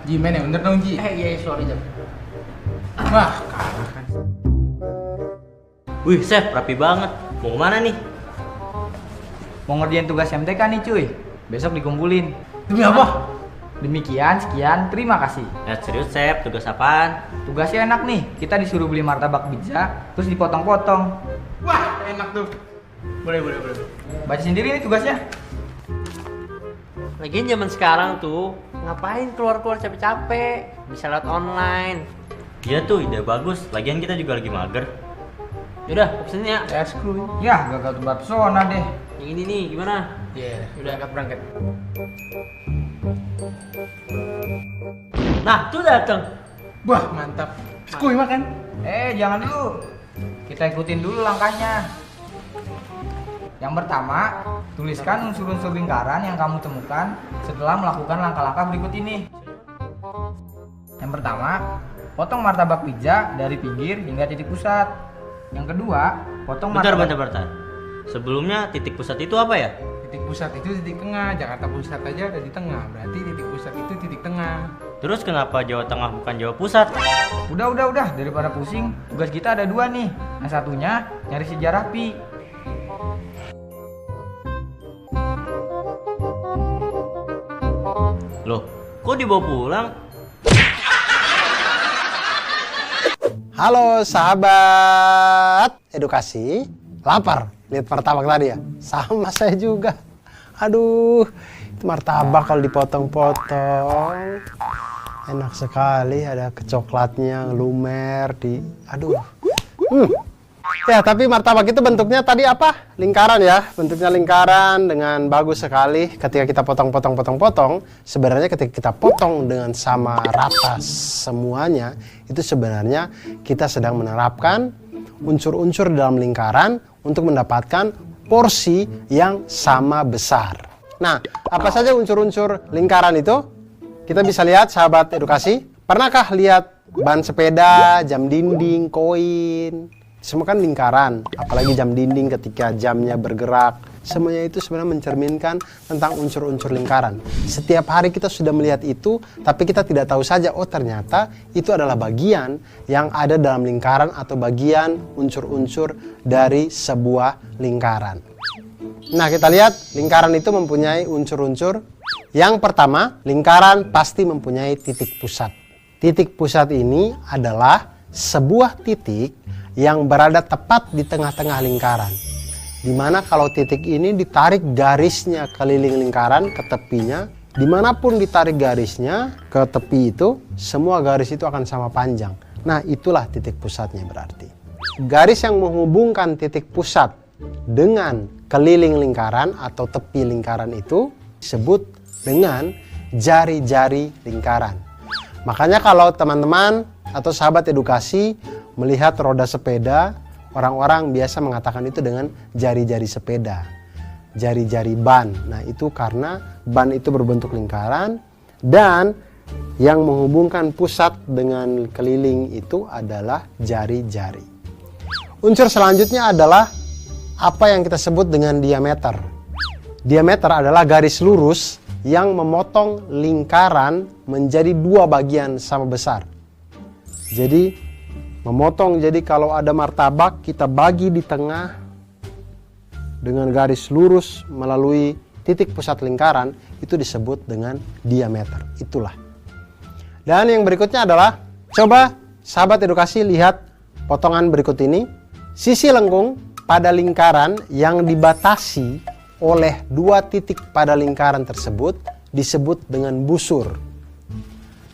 Ji, men yang bener dong, Ji. Iya, sorry Jam. Wah, kalah kan. Wih, Chef, rapi banget. Mau kemana nih? Mau ngerjain tugas MTK nih cuy. Besok dikumpulin. Demi apa? Demikian, sekian, terima kasih. Ya, serius, Chef. Tugas apaan? Tugasnya enak nih. Kita disuruh beli martabak pizza, terus dipotong-potong. Wah, enak tuh. Boleh. Baca sendiri nih tugasnya. Lagian zaman sekarang tuh ngapain keluar-keluar capek-capek? Bisa lewat online. Iya tuh, ide bagus. Lagian kita juga lagi mager. Yaudah, pesen ya. Ya, screw. Ya, gagal tebar pesona deh. Yang ini nih, gimana? Iya, udah berangkat. Nah, tuh dateng. Wah, mantap. Skuy makan. Jangan dulu. Kita ikutin dulu langkahnya. Yang pertama, tuliskan unsur-unsur lingkaran yang kamu temukan setelah melakukan langkah-langkah berikut ini. Yang pertama, potong martabak pizza dari pinggir hingga titik pusat. Yang kedua, potong Bentar. martabak... Sebelumnya titik pusat itu apa ya? Titik pusat itu titik tengah. Jakarta Pusat aja ada di tengah. Berarti titik pusat itu titik tengah. Terus kenapa Jawa Tengah bukan Jawa Pusat? Udah. Daripada pusing, tugas kita ada dua nih. Yang satunya, nyari sejarah pi. Loh, kok dibawa pulang? Halo sahabat edukasi, lapar lihat martabak tadi ya? Sama saya juga. Aduh, itu martabak kalau dipotong-potong enak sekali, ada kecoklatnya, lumer di, aduh. Ya, tapi martabak itu bentuknya tadi apa? Lingkaran ya, bentuknya lingkaran dengan bagus sekali. Ketika kita potong, sebenarnya ketika kita potong dengan sama rata semuanya, itu sebenarnya kita sedang menerapkan unsur-unsur dalam lingkaran untuk mendapatkan porsi yang sama besar. Nah, apa saja unsur-unsur lingkaran itu? Kita bisa lihat sahabat edukasi. Pernahkah lihat ban sepeda, jam dinding, koin? Semua kan lingkaran, apalagi jam dinding ketika jamnya bergerak. Semuanya itu sebenarnya mencerminkan tentang unsur-unsur lingkaran. Setiap hari kita sudah melihat itu, tapi kita tidak tahu saja, oh ternyata itu adalah bagian yang ada dalam lingkaran atau bagian unsur-unsur dari sebuah lingkaran. Nah, kita lihat lingkaran itu mempunyai unsur-unsur. Yang pertama, lingkaran pasti mempunyai titik pusat. Titik pusat ini adalah sebuah titik yang berada tepat di tengah-tengah lingkaran. Dimana kalau titik ini ditarik garisnya keliling lingkaran ke tepinya, dimanapun ditarik garisnya ke tepi itu, semua garis itu akan sama panjang. Nah, itulah titik pusatnya berarti. Garis yang menghubungkan titik pusat dengan keliling lingkaran atau tepi lingkaran itu disebut dengan jari-jari lingkaran. Makanya kalau teman-teman atau sahabat edukasi melihat roda sepeda, orang-orang biasa mengatakan itu dengan jari-jari sepeda, jari-jari ban. Nah, itu karena ban itu berbentuk lingkaran dan yang menghubungkan pusat dengan keliling itu adalah jari-jari. Unsur selanjutnya adalah apa yang kita sebut dengan diameter. Diameter adalah garis lurus yang memotong lingkaran menjadi dua bagian sama besar. Jadi memotong, jadi kalau ada martabak kita bagi di tengah dengan garis lurus melalui titik pusat lingkaran, itu disebut dengan diameter. Itulah. Dan yang berikutnya adalah, coba sahabat edukasi lihat potongan berikut ini. Sisi lengkung pada lingkaran yang dibatasi oleh dua titik pada lingkaran tersebut disebut dengan busur.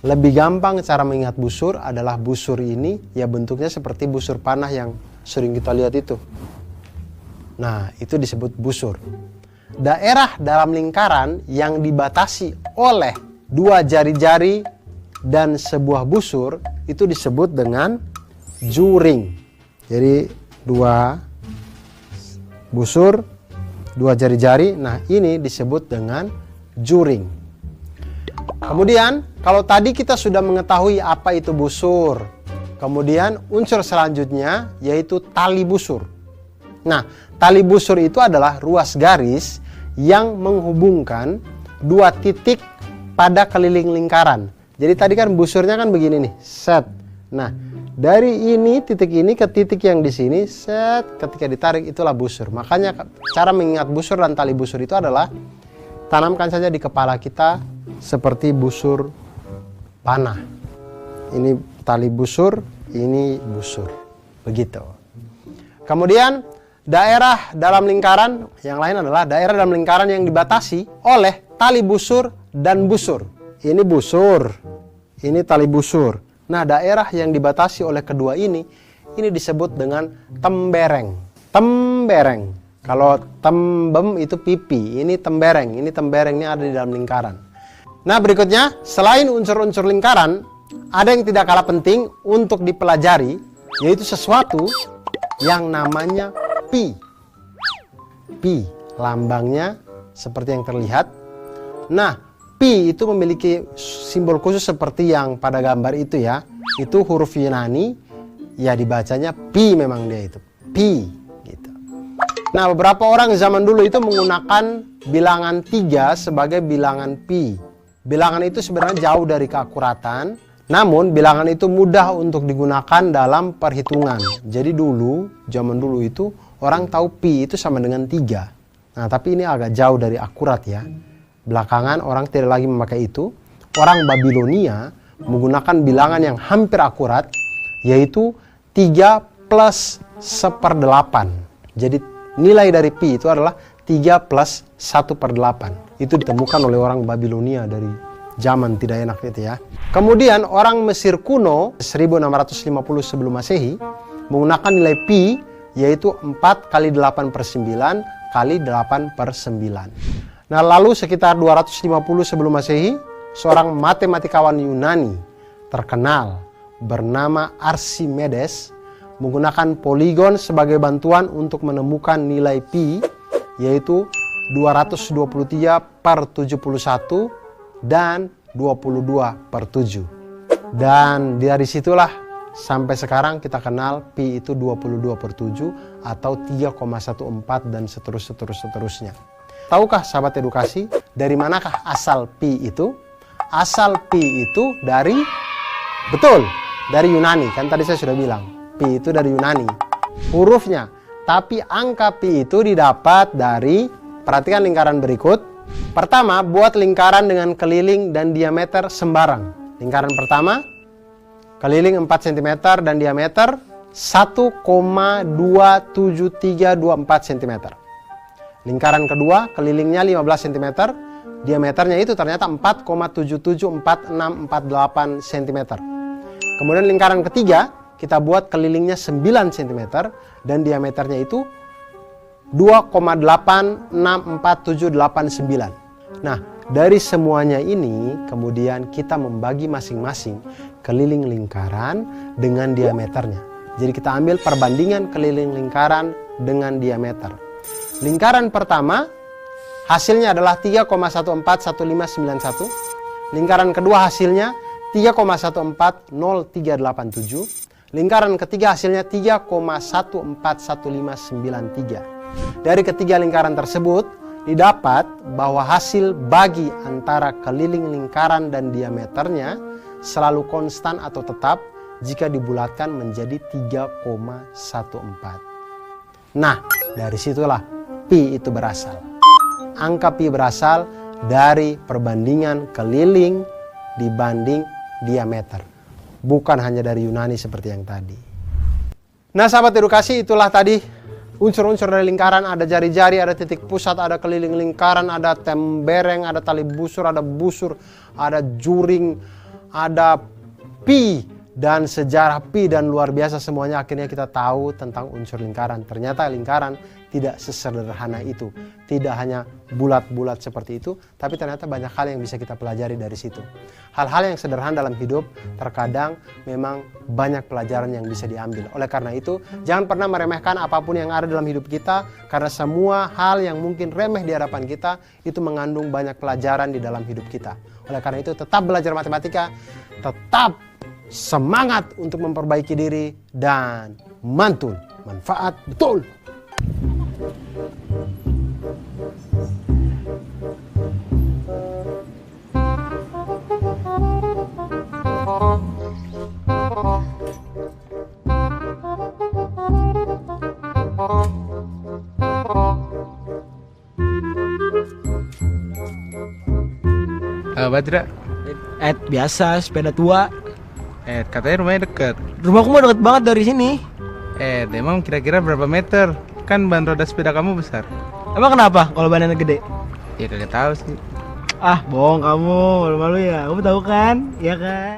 Lebih gampang cara mengingat busur adalah busur ini ya bentuknya seperti busur panah yang sering kita lihat itu. Nah, itu disebut busur. Daerah dalam lingkaran yang dibatasi oleh dua jari-jari dan sebuah busur itu disebut dengan juring. Jadi dua busur, dua jari-jari, nah ini disebut dengan juring. Kemudian kalau tadi kita sudah mengetahui apa itu busur, kemudian unsur selanjutnya yaitu tali busur. Nah, tali busur itu adalah ruas garis yang menghubungkan dua titik pada keliling lingkaran. Jadi tadi kan busurnya kan begini nih, set. Nah, dari ini titik ini ke titik yang di sini, set. Ketika ditarik itulah busur. Makanya cara mengingat busur dan tali busur itu adalah tanamkan saja di kepala kita seperti busur panah. Ini tali busur, ini busur. Begitu. Kemudian daerah dalam lingkaran, yang lain adalah daerah dalam lingkaran yang dibatasi oleh tali busur dan busur. Ini busur, ini tali busur. Nah, daerah yang dibatasi oleh kedua ini disebut dengan tembereng. Tembereng. Kalau tembem itu pipi, ini tembereng. Ini temberengnya ada di dalam lingkaran. Nah, berikutnya, selain unsur-unsur lingkaran, ada yang tidak kalah penting untuk dipelajari, yaitu sesuatu yang namanya pi. Pi, lambangnya seperti yang terlihat. Nah, pi itu memiliki simbol khusus seperti yang pada gambar itu ya. Itu huruf Yunani, ya dibacanya pi memang dia itu. Pi, gitu. Nah, beberapa orang zaman dulu itu menggunakan bilangan 3 sebagai bilangan pi. Bilangan itu sebenarnya jauh dari keakuratan, namun bilangan itu mudah untuk digunakan dalam perhitungan. Jadi dulu, zaman dulu itu orang tahu pi itu sama dengan 3. Nah, tapi ini agak jauh dari akurat ya. Belakangan orang tidak lagi memakai itu. Orang Babilonia menggunakan bilangan yang hampir akurat, yaitu 3 plus 1/8. Jadi nilai dari pi itu adalah 3 plus 1/8. Itu ditemukan oleh orang Babilonia dari zaman tidak enak itu ya. Kemudian orang Mesir kuno 1650 sebelum Masehi menggunakan nilai pi, yaitu 4 kali 8/9 kali 8/9. Nah, lalu sekitar 250 sebelum Masehi, seorang matematikawan Yunani terkenal bernama Archimedes menggunakan poligon sebagai bantuan untuk menemukan nilai pi, yaitu 223/71 dan 22/7. Dan dari situlah sampai sekarang kita kenal pi itu 22/7 atau 3,14 dan seterusnya. Tahukah sahabat edukasi, dari manakah asal pi itu? Asal pi itu dari, betul, dari Yunani. Kan tadi saya sudah bilang, pi itu dari Yunani. Hurufnya, tapi angka pi itu didapat dari, perhatikan lingkaran berikut. Pertama, buat lingkaran dengan keliling dan diameter sembarang. Lingkaran pertama, keliling 4 cm dan diameter 1,27324 cm. Lingkaran kedua, kelilingnya 15 cm, diameternya itu ternyata 4,774648 cm. Kemudian lingkaran ketiga, kita buat kelilingnya 9 cm dan diameternya itu 2,864789. Nah, dari semuanya ini kemudian kita membagi masing-masing keliling lingkaran dengan diameternya. Jadi kita ambil perbandingan keliling lingkaran dengan diameter. Lingkaran pertama hasilnya adalah 3,141591. Lingkaran kedua hasilnya 3,140387. Lingkaran ketiga hasilnya 3,141593. Dari ketiga lingkaran tersebut didapat bahwa hasil bagi antara keliling lingkaran dan diameternya selalu konstan atau tetap jika dibulatkan menjadi 3,14. Nah, dari situlah pi itu berasal. Angka pi berasal dari perbandingan keliling dibanding diameter. Bukan hanya dari Yunani seperti yang tadi. Nah, sahabat edukasi, itulah tadi unsur-unsur dari lingkaran. Ada jari-jari, ada titik pusat, ada keliling lingkaran, ada tembereng, ada tali busur, ada juring, ada pi. Dan sejarah pi dan luar biasa semuanya, akhirnya kita tahu tentang unsur lingkaran. Ternyata lingkaran tidak sesederhana itu. Tidak hanya bulat-bulat seperti itu, tapi ternyata banyak hal yang bisa kita pelajari dari situ. Hal-hal yang sederhana dalam hidup terkadang memang banyak pelajaran yang bisa diambil. Oleh karena itu, jangan pernah meremehkan apapun yang ada dalam hidup kita, karena semua hal yang mungkin remeh di hadapan kita itu mengandung banyak pelajaran di dalam hidup kita. Oleh karena itu, tetap belajar matematika, tetap semangat untuk memperbaiki diri, dan mantul, manfaat betul. Badra. Biasa sepeda tua. Katanya rumahnya deket. Rumahku mah deket banget dari sini. Emang kira-kira berapa meter? Kan ban roda sepeda kamu besar. Emang kenapa kalau bannya gede? Ya kagak tahu sih. Ah, bohong kamu, malu-malu ya. Kamu tahu kan? Iya kan?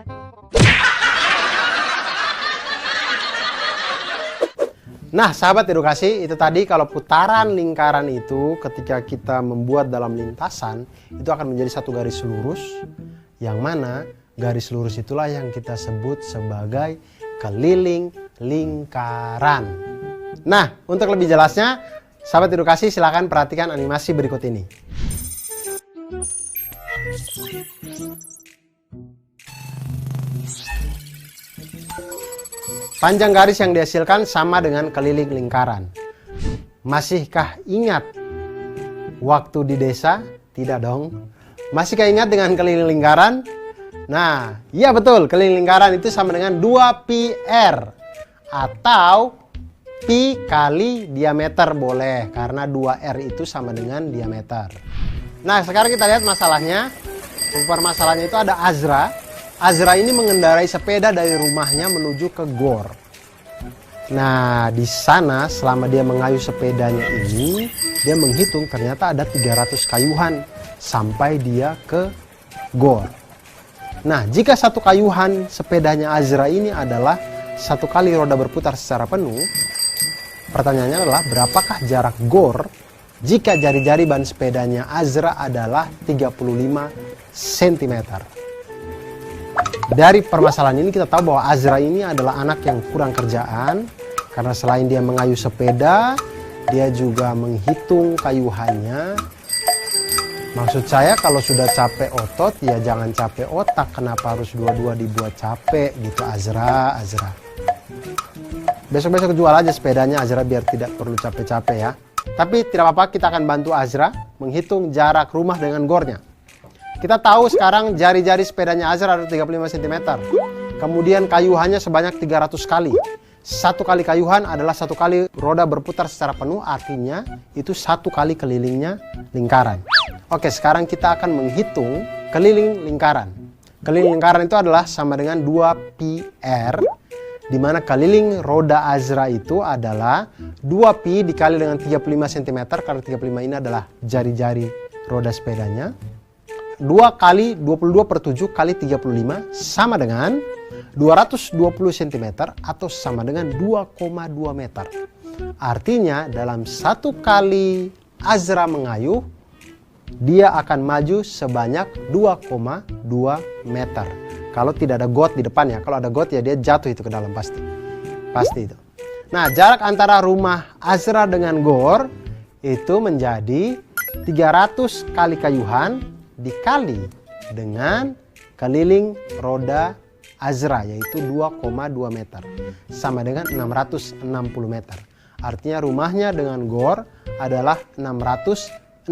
Nah, sahabat edukasi, itu tadi kalau putaran lingkaran itu ketika kita membuat dalam lintasan, itu akan menjadi satu garis lurus, yang mana garis lurus itulah yang kita sebut sebagai keliling lingkaran. Nah, untuk lebih jelasnya, sahabat edukasi silakan perhatikan animasi berikut ini. Panjang garis yang dihasilkan sama dengan keliling lingkaran. Masihkah ingat waktu di desa? Tidak dong. Masihkah ingat dengan keliling lingkaran? Nah, iya betul, keliling lingkaran itu sama dengan 2πr atau pi kali diameter boleh, karena 2r itu sama dengan diameter. Nah, sekarang kita lihat masalahnya. Permasalahannya itu ada Azra. Azra ini mengendarai sepeda dari rumahnya menuju ke gor. Nah, di sana selama dia mengayuh sepedanya ini, dia menghitung ternyata ada 300 kayuhan sampai dia ke gor. Nah, jika satu kayuhan sepedanya Azra ini adalah satu kali roda berputar secara penuh, pertanyaannya adalah berapakah jarak gor jika jari-jari ban sepedanya Azra adalah 35 cm. Dari permasalahan ini kita tahu bahwa Azra ini adalah anak yang kurang kerjaan, karena selain dia mengayuh sepeda, dia juga menghitung kayuhannya. Maksud saya kalau sudah capek otot, ya jangan capek otak. Kenapa harus dua-dua dibuat capek gitu Azra? Besok-besok jual aja sepedanya Azra biar tidak perlu capek-capek ya. Tapi tidak apa-apa, kita akan bantu Azra menghitung jarak rumah dengan gornya. Kita tahu sekarang jari-jari sepedanya Azra ada 35 cm. Kemudian kayuhannya sebanyak 300 kali. Satu kali kayuhan adalah satu kali roda berputar secara penuh, artinya itu satu kali kelilingnya lingkaran. Oke, sekarang kita akan menghitung keliling lingkaran. Keliling lingkaran itu adalah sama dengan 2πr, di mana keliling roda Azra itu adalah 2pi dikali dengan 35 cm, karena 35 ini adalah jari-jari roda sepedanya. 2 kali 22 per 7 kali 35 sama dengan 220 cm atau sama dengan 2,2 meter. Artinya dalam satu kali Azra mengayuh, dia akan maju sebanyak 2,2 meter. Kalau tidak ada got di depannya, kalau ada got ya dia jatuh itu ke dalam pasti. Pasti itu. Nah, jarak antara rumah Azra dengan gor itu menjadi 300 kali kayuhan dikali dengan keliling roda Azra, yaitu 2,2 meter, sama dengan 660 meter. Artinya rumahnya dengan gor adalah 660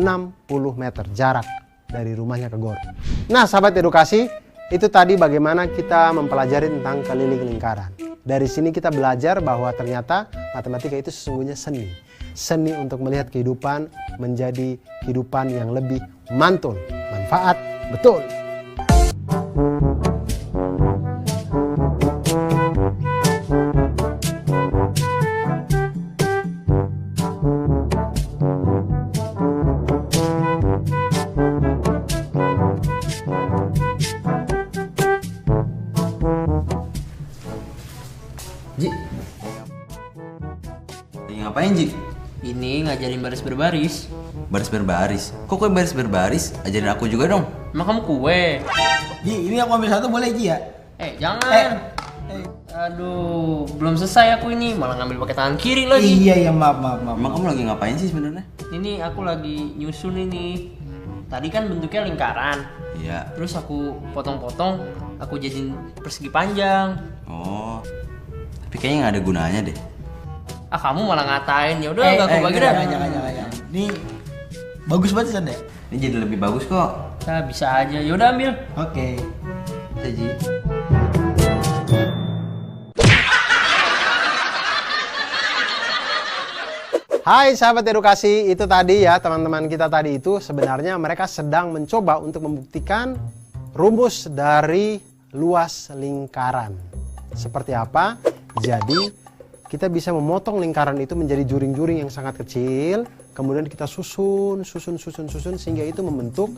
meter jarak dari rumahnya ke gor. Nah, sahabat edukasi, itu tadi bagaimana kita mempelajari tentang keliling lingkaran. Dari sini kita belajar bahwa ternyata matematika itu sesungguhnya seni. Seni untuk melihat kehidupan menjadi kehidupan yang lebih mantul, manfaat, betul. Ji, lagi ngapain Ji? Ini ngajarin baris berbaris. Baris berbaris? Kok kue baris berbaris? Ajarin aku juga dong. Emang kamu kue? Ji, ini aku ambil satu boleh Ji ya? Jangan. Aduh, belum selesai aku ini, malah ngambil pakai tangan kiri lagi. Iya, maaf. Emang kamu lagi ngapain sih sebenarnya? Ini aku lagi nyusun ini. Tadi kan bentuknya lingkaran. Iya. Terus aku potong-potong, aku jadiin persegi panjang. Oh, tapi kayaknya nggak ada gunanya deh. Kamu malah ngatain. Ya udah, gak aku bagi dah. Jangan. Ini bagus banget San ya? Ini jadi lebih bagus kok. Nah, bisa aja. Ya udah ambil. Oke. Bisa Ji. Hai sahabat edukasi, itu tadi ya teman-teman kita tadi itu sebenarnya mereka sedang mencoba untuk membuktikan rumus dari luas lingkaran. Seperti apa? Jadi kita bisa memotong lingkaran itu menjadi juring-juring yang sangat kecil, kemudian kita susun sehingga itu membentuk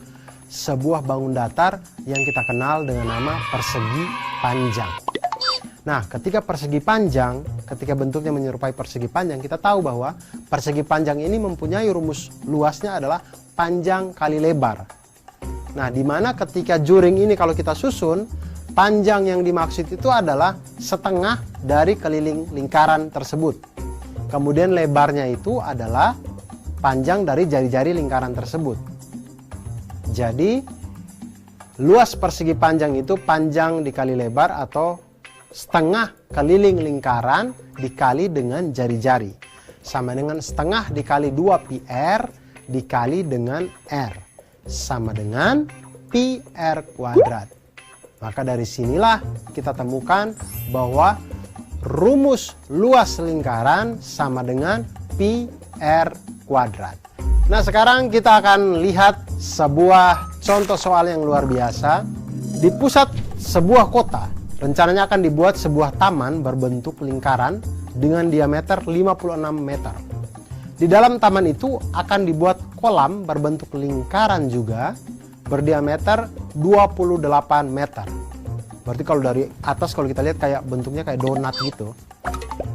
sebuah bangun datar yang kita kenal dengan nama persegi panjang. Nah, ketika persegi panjang, ketika bentuknya menyerupai persegi panjang, kita tahu bahwa persegi panjang ini mempunyai rumus luasnya adalah panjang kali lebar. Nah, di mana ketika juring ini kalau kita susun, panjang yang dimaksud itu adalah setengah dari keliling lingkaran tersebut. Kemudian lebarnya itu adalah panjang dari jari-jari lingkaran tersebut. Jadi, luas persegi panjang itu panjang dikali lebar atau setengah keliling lingkaran dikali dengan jari-jari. Sama dengan setengah dikali 2 PR dikali dengan R. Sama dengan pi R kuadrat. Maka dari sinilah kita temukan bahwa rumus luas lingkaran sama dengan pi R kuadrat. Nah, sekarang kita akan lihat sebuah contoh soal yang luar biasa. Di pusat sebuah kota, rencananya akan dibuat sebuah taman berbentuk lingkaran dengan diameter 56 meter. Di dalam taman itu akan dibuat kolam berbentuk lingkaran juga berdiameter 28 meter. Berarti kalau dari atas kalau kita lihat kayak bentuknya kayak donat gitu.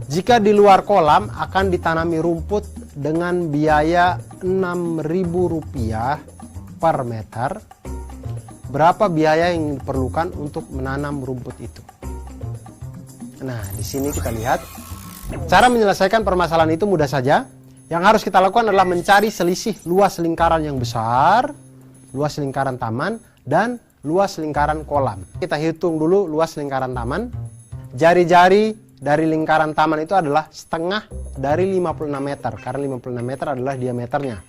Jika di luar kolam akan ditanami rumput dengan biaya Rp6.000 per meter. Berapa biaya yang diperlukan untuk menanam rumput itu? Nah, di sini kita lihat cara menyelesaikan permasalahan itu mudah saja. Yang harus kita lakukan adalah mencari selisih luas lingkaran yang besar, luas lingkaran taman, dan luas lingkaran kolam. Kita hitung dulu luas lingkaran taman. Jari-jari dari lingkaran taman itu adalah setengah dari 56 meter, karena 56 meter adalah diameternya.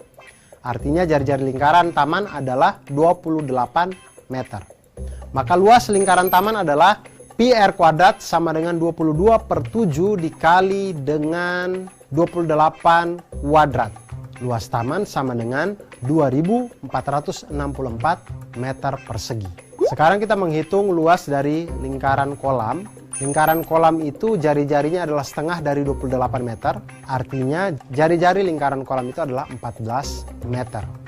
Artinya jari-jari lingkaran taman adalah 28 meter. Maka luas lingkaran taman adalah pi R kuadrat sama dengan 22/7 dikali dengan 28 kuadrat. Luas taman sama dengan 2464 meter persegi. Sekarang kita menghitung luas dari lingkaran kolam. Lingkaran kolam itu jari-jarinya adalah setengah dari 28 meter. Artinya jari-jari lingkaran kolam itu adalah 14 meter.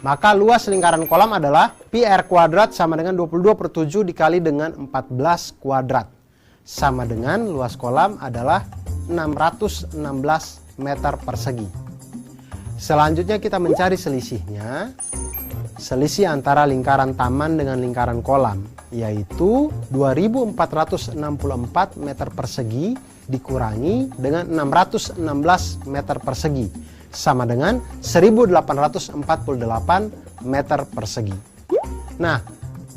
Maka luas lingkaran kolam adalah pi R kuadrat sama dengan 22/7 dikali dengan 14 kuadrat. Sama dengan luas kolam adalah 616 meter persegi. Selanjutnya kita mencari selisihnya. Selisih antara lingkaran taman dengan lingkaran kolam, yaitu 2464 meter persegi dikurangi dengan 616 meter persegi. Sama dengan 1848 meter persegi. Nah,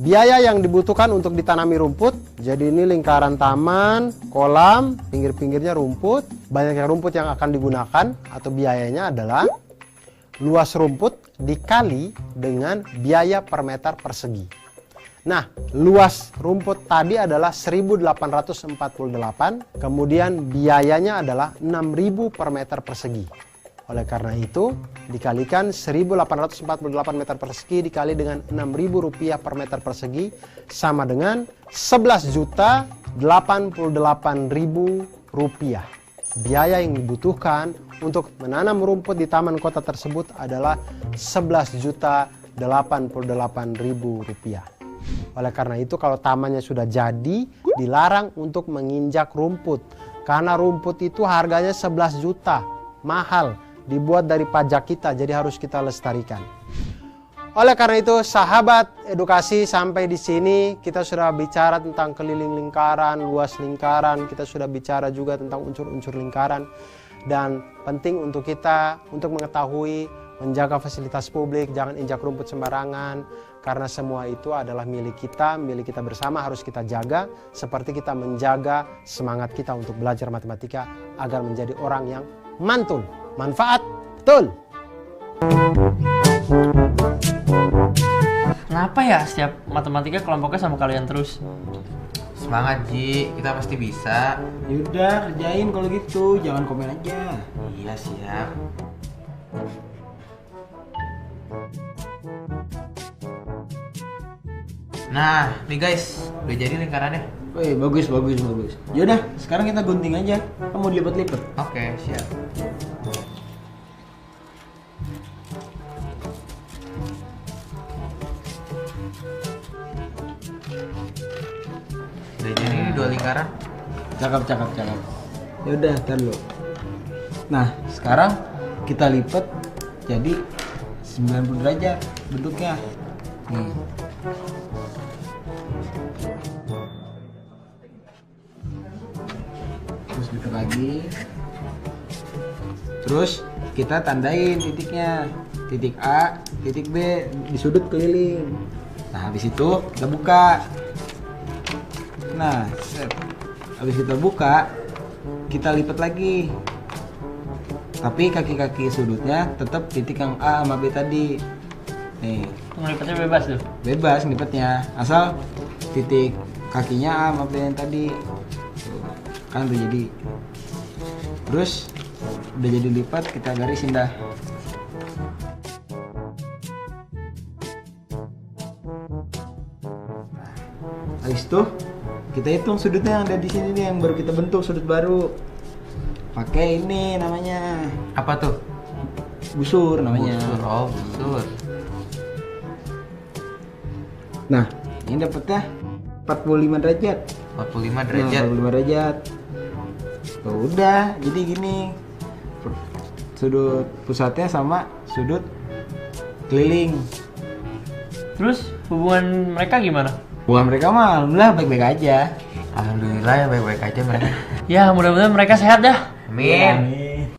biaya yang dibutuhkan untuk ditanami rumput, jadi ini lingkaran taman, kolam, pinggir-pinggirnya rumput. Banyaknya rumput yang akan digunakan atau biayanya adalah luas rumput dikali dengan biaya per meter persegi. Nah, luas rumput tadi adalah 1848, kemudian biayanya adalah 6.000 per meter persegi. Oleh karena itu, dikalikan 1848 meter persegi dikali dengan Rp6.000 per meter persegi sama dengan Rp11.088.000. Biaya yang dibutuhkan untuk menanam rumput di taman kota tersebut adalah Rp11.088.000. Oleh karena itu, kalau tamannya sudah jadi, dilarang untuk menginjak rumput. Karena rumput itu harganya 11 juta, mahal, dibuat dari pajak kita, jadi harus kita lestarikan. Oleh karena itu, sahabat edukasi, sampai di sini kita sudah bicara tentang keliling lingkaran, luas lingkaran, kita sudah bicara juga tentang unsur-unsur lingkaran. Dan penting untuk kita untuk mengetahui, menjaga fasilitas publik, jangan injak rumput sembarangan, karena semua itu adalah milik kita bersama, harus kita jaga, seperti kita menjaga semangat kita untuk belajar matematika agar menjadi orang yang mantul, manfaat, betul. Kenapa ya setiap matematika kelompoknya sama kalian terus? Semangat Ji, kita pasti bisa. Yaudah, kerjain kalau gitu, jangan komen aja. Iya siap. Nah, nih guys, udah jadi lingkarannya. Wih, bagus. Yaudah, sekarang kita gunting aja. Kamu dilipat-lipat. Oke, siap. Udah jadi nih 2 lingkaran. Cakep. Yaudah, ntar dulu. Nah, sekarang kita lipat jadi 90 derajat bentuknya. Nih. Terus bentuk lagi. Terus kita tandain titiknya. Titik A, titik B di sudut keliling. Nah, habis itu kita buka. Nah, set. Habis kita buka, kita lipat lagi. Tapi kaki-kaki sudutnya tetap titik yang A sama B tadi. Nih, Ngelipatnya bebas tuh. bebas ngelipatnya. Asal titik kakinya A sama B yang tadi. Tuh, kan udah jadi. Terus udah jadi lipat, kita garisin dah. Habis itu kita hitung sudutnya yang ada di sini nih, yang baru kita bentuk sudut baru. Pakai ini namanya Apa tuh? busur namanya. Busur. Oh, busur. Nah, ini dapetnya 45 derajat. 45 Nah, derajat. 45 derajat. Tuh, udah, jadi gini. Sudut pusatnya sama sudut keliling. Terus hubungan mereka gimana? Bukan mereka mah, alhamdulillah baik-baik aja. Alhamdulillah ya baik-baik aja mereka. Ya mudah-mudahan mereka sehat dah. Amin.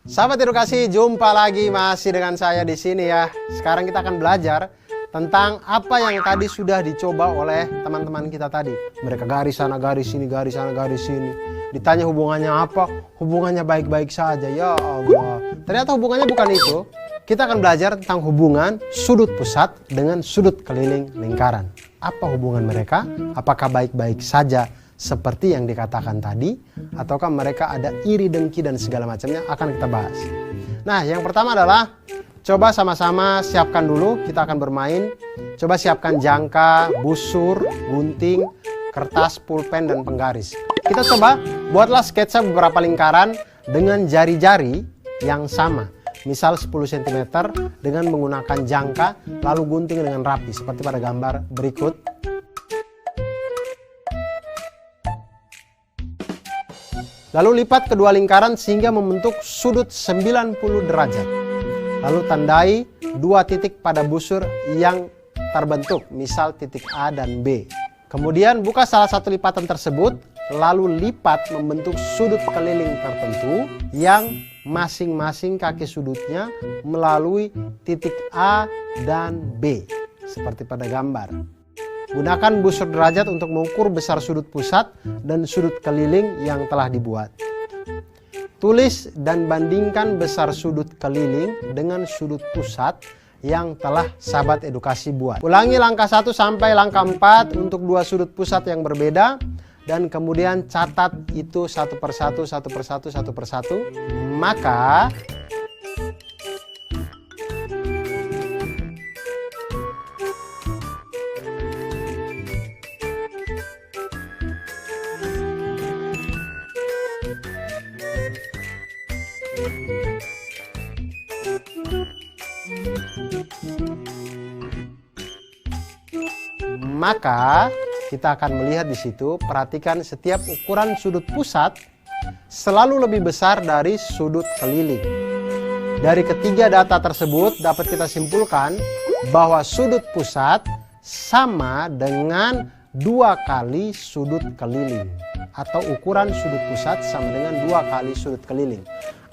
Sahabat edukasi, jumpa lagi masih dengan saya di sini ya. Sekarang kita akan belajar tentang apa yang tadi sudah dicoba oleh teman-teman kita tadi. Mereka garis sana, garis sini, garis sana, garis sini. Ditanya hubungannya apa? Hubungannya baik-baik saja. Ya Allah. Ternyata hubungannya bukan itu. Kita akan belajar tentang hubungan sudut pusat dengan sudut keliling lingkaran. Apa hubungan mereka? Apakah baik-baik saja seperti yang dikatakan tadi? Ataukah mereka ada iri, dengki, dan segala macamnya? Akan kita bahas. Nah, yang pertama adalah coba sama-sama siapkan dulu, kita akan bermain. Coba siapkan jangka, busur, gunting, kertas, pulpen, dan penggaris. Kita coba buatlah sketsa beberapa lingkaran dengan jari-jari yang sama. Misal 10 cm dengan menggunakan jangka, lalu gunting dengan rapi seperti pada gambar berikut. Lalu lipat kedua lingkaran sehingga membentuk sudut 90 derajat. Lalu tandai 2 titik pada busur yang terbentuk, misal titik A dan B. Kemudian buka salah satu lipatan tersebut, lalu lipat membentuk sudut keliling tertentu yang masing-masing kaki sudutnya melalui titik A dan B, seperti pada gambar. Gunakan busur derajat untuk mengukur besar sudut pusat dan sudut keliling yang telah dibuat. Tulis dan bandingkan besar sudut keliling dengan sudut pusat yang telah sahabat edukasi buat. Ulangi langkah 1 sampai langkah 4 untuk 2 sudut pusat yang berbeda. Dan kemudian catat itu satu persatu. Maka kita akan melihat di situ, perhatikan setiap ukuran sudut pusat selalu lebih besar dari sudut keliling. Dari ketiga data tersebut dapat kita simpulkan bahwa sudut pusat sama dengan 2 kali sudut keliling, atau ukuran sudut pusat sama dengan 2 kali sudut keliling,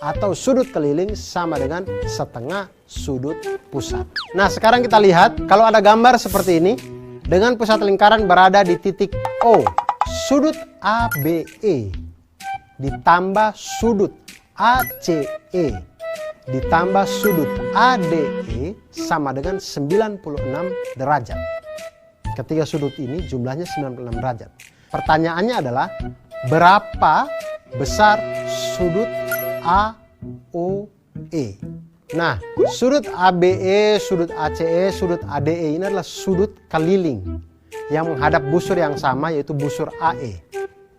atau sudut keliling sama dengan setengah sudut pusat. Nah, sekarang kita lihat kalau ada gambar seperti ini. Dengan pusat lingkaran berada di titik O, sudut ABE ditambah sudut ACE ditambah sudut ADE sama dengan 96 derajat. Ketiga sudut ini jumlahnya 96 derajat. Pertanyaannya adalah berapa besar sudut AOE? Nah, sudut ABE, sudut ACE, sudut ADE ini adalah sudut keliling yang menghadap busur yang sama, yaitu busur AE.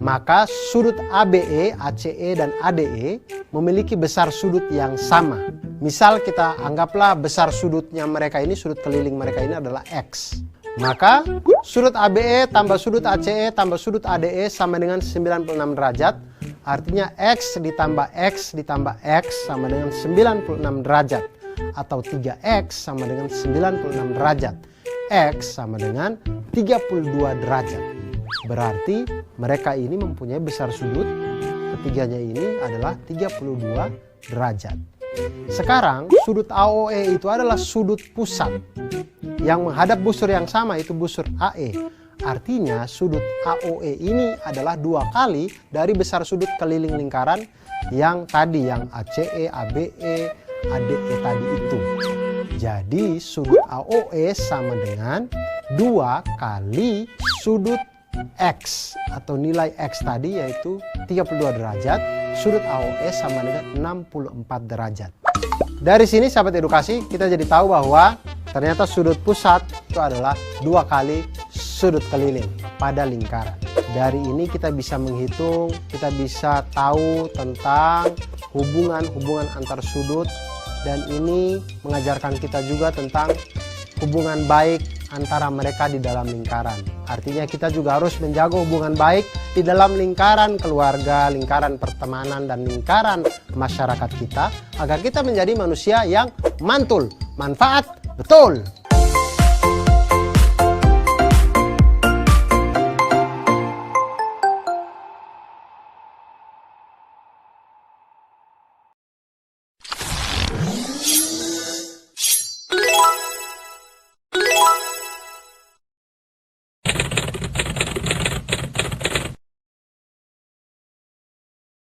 Maka sudut ABE, ACE, dan ADE memiliki besar sudut yang sama. Misal kita anggaplah besar sudutnya mereka ini, sudut keliling mereka ini adalah X. Maka sudut ABE tambah sudut ACE tambah sudut ADE sama dengan 96 derajat. Artinya X ditambah X ditambah X sama dengan 96 derajat. Atau 3X sama dengan 96 derajat. X sama dengan 32 derajat. Berarti mereka ini mempunyai besar sudut, ketiganya ini adalah 32 derajat. Sekarang sudut AOE itu adalah sudut pusat yang menghadap busur yang sama, itu busur AE. Artinya sudut AOE ini adalah 2 kali dari besar sudut keliling lingkaran yang tadi, yang ACE, ABE, ADE tadi itu. Jadi sudut AOE sama dengan 2 kali sudut X atau nilai X tadi, yaitu 32 derajat. Sudut AOE sama dengan 64 derajat. Dari sini sahabat edukasi, kita jadi tahu bahwa ternyata sudut pusat itu adalah 2 kali sudut keliling pada lingkaran. Dari ini kita bisa menghitung, kita bisa tahu tentang hubungan antar sudut, dan ini mengajarkan kita juga tentang hubungan baik antara mereka di dalam lingkaran. Artinya kita juga harus menjaga hubungan baik di dalam lingkaran keluarga, lingkaran pertemanan, dan lingkaran masyarakat kita, agar kita menjadi manusia yang mantul, manfaat betul.